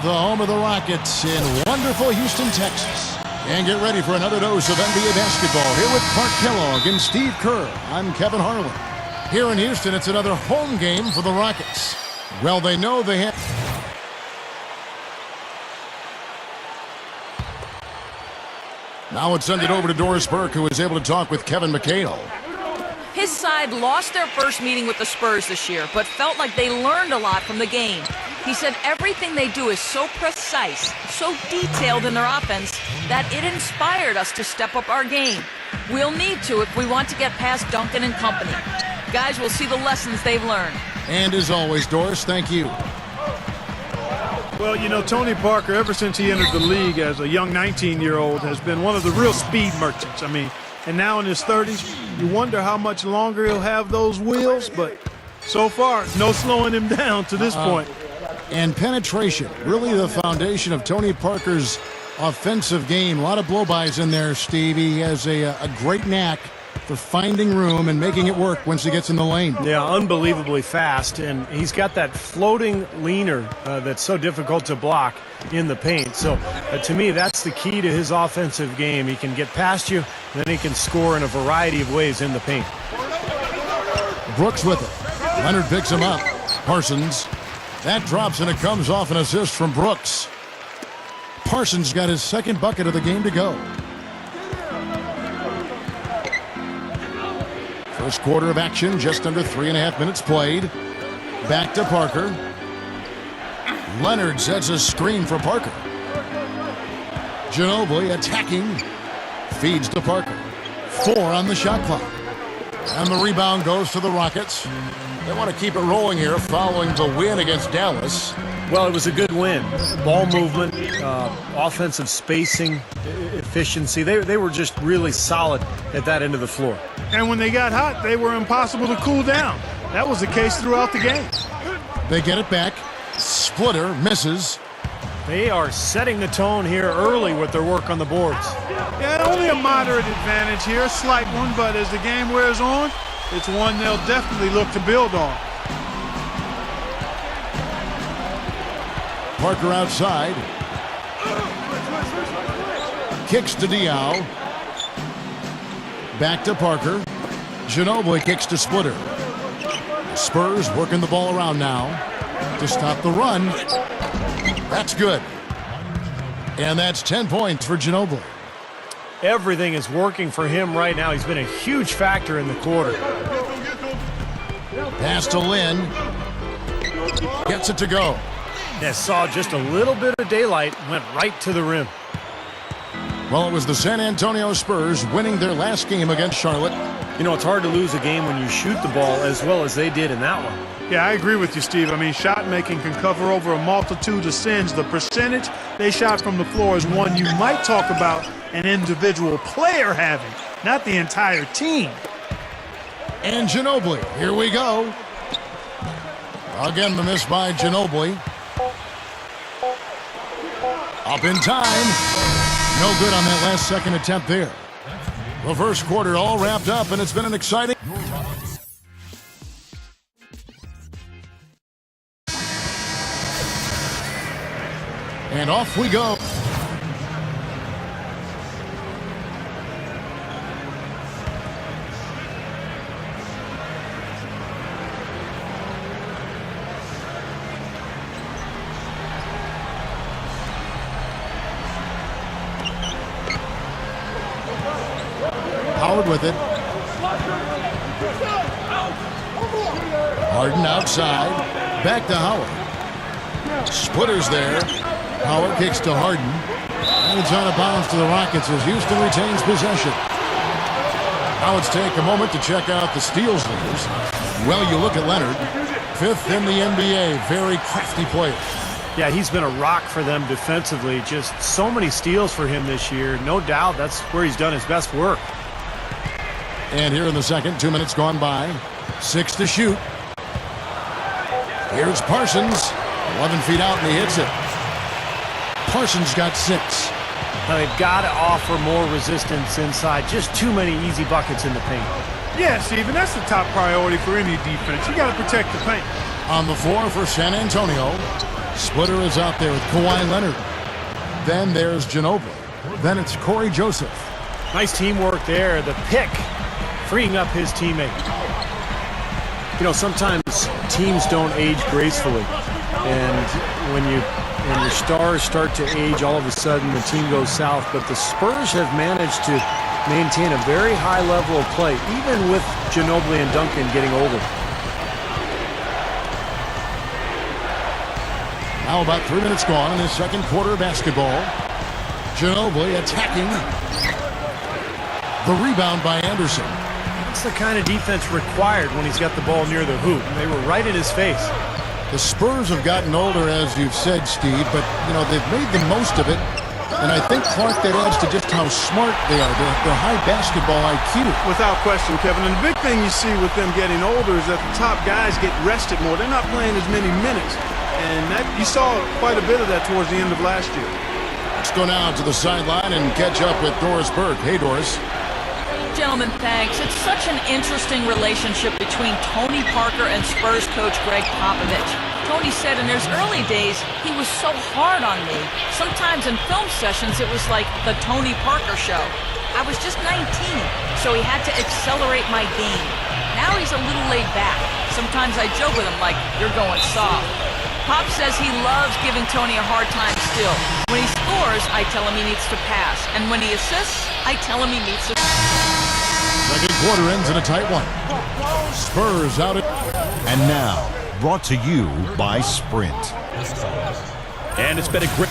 The home of the Rockets in wonderful Houston, Texas. And get ready for another dose of NBA basketball here with Clark Kellogg and Steve Kerr. I'm Kevin Harlan. Here in Houston, it's another home game for the Rockets. Well, they know they have... Now it's sent it over to Doris Burke, who is able to talk with Kevin McHale. His side lost their first meeting with the Spurs this year, but felt like they learned a lot from the game. He said everything they do is so precise, so detailed in their offense, that it inspired us to step up our game. We'll need to if we want to get past Duncan and company. Guys will see the lessons they've learned. And as always, Doris, thank you. Well, you know, Tony Parker, ever since he entered the league as a young 19-year-old, has been one of the real speed merchants. I mean, and now in his 30s, you wonder how much longer he'll have those wheels, but so far, no slowing him down to this point. And penetration, really the foundation of Tony Parker's offensive game. A lot of blow-bys in there, Steve. He has a great knack for finding room and making it work once he gets in the lane. Yeah, unbelievably fast, and he's got that floating leaner that's so difficult to block in the paint. So to me, that's the key to his offensive game. He can get past you, then he can score in a variety of ways in the paint. Brooks with it. Leonard picks him up. Parsons. That drops, and it comes off an assist from Brooks. Parsons got his second bucket of the game to go. First quarter of action, just under 3.5 minutes played. Back to Parker. Leonard sets a screen for Parker. Ginobili attacking. Feeds to Parker. 4 on the shot clock. And the rebound goes to the Rockets. They want to keep it rolling here following the win against Dallas. Well, it was a good win. Ball movement, offensive spacing, efficiency. They were just really solid at that end of the floor. And when they got hot, they were impossible to cool down. That was the case throughout the game. They get it back. Splitter misses. They are setting the tone here early with their work on the boards. Yeah, only a moderate advantage here, a slight one, but as the game wears on, it's one they'll definitely look to build on. Parker outside. Kicks to Diaw. Back to Parker. Ginobili kicks to Splitter. The Spurs working the ball around now to stop the run. That's good. And that's 10 points for Ginobili. Everything is working for him right now. He's been a huge factor in the quarter. Pass to Lynn. Gets it to go. Yeah, saw just a little bit of daylight, went right to the rim. Well, it was the San Antonio Spurs winning their last game against Charlotte. You know, it's hard to lose a game when you shoot the ball as well as they did in that one. Yeah, I agree with you, Steve. I mean, shot making can cover over a multitude of sins. The percentage they shot from the floor is one you might talk about an individual player having, not the entire team. And Ginobili, here we go. Again, the miss by Ginobili. Up in time. No good on that last second attempt there. The first quarter all wrapped up, and it's been an exciting... And off we go. Howard with it. Harden outside. Back to Howard. Splitter's there. Howard kicks to Harden. And it's out of bounds to the Rockets as Houston retains possession. Now let's take a moment to check out the steals leaders. Well, you look at Leonard. 5th in the NBA. Very crafty player. Yeah, he's been a rock for them defensively. Just so many steals for him this year. No doubt that's where he's done his best work. And here in the second, 2 minutes gone by. 6 to shoot. Here's Parsons. 11 feet out, and he hits it. Parsons got 6. Now they've got to offer more resistance inside. Just too many easy buckets in the paint. Yeah, Steve, and that's the top priority for any defense. You got to protect the paint. On the floor for San Antonio. Splitter is out there with Kawhi Leonard. Then there's Ginobili. Then it's Corey Joseph. Nice teamwork there. The pick, freeing up his teammate. You know, sometimes teams don't age gracefully. And when your stars start to age, all of a sudden the team goes south. But the Spurs have managed to maintain a very high level of play, even with Ginobili and Duncan getting older. Now about 3 minutes gone in this second quarter of basketball. Ginobili attacking. The rebound by Anderson. That's the kind of defense required when he's got the ball near the hoop. They were right in his face. The Spurs have gotten older, as you've said, Steve, but, you know, they've made the most of it. And I think, Clark, that adds to just how smart they are. Their high basketball IQ. Without question, Kevin. And the big thing you see with them getting older is that the top guys get rested more. They're not playing as many minutes. And that, you saw quite a bit of that towards the end of last year. Let's go now to the sideline and catch up with Doris Burke. Hey, Doris. Gentlemen, thanks. It's such an interesting relationship between Tony Parker and Spurs coach Greg Popovich. Tony said in his early days, he was so hard on me. Sometimes in film sessions, it was like the Tony Parker show. I was just 19, so he had to accelerate my game. Now he's a little laid back. Sometimes I joke with him like, you're going soft. Pop says he loves giving Tony a hard time still. When he scores, I tell him he needs to pass. And when he assists, I tell him he needs to... Second quarter ends in a tight one. Spurs out at... And now, brought to you by Sprint. And it's been a great...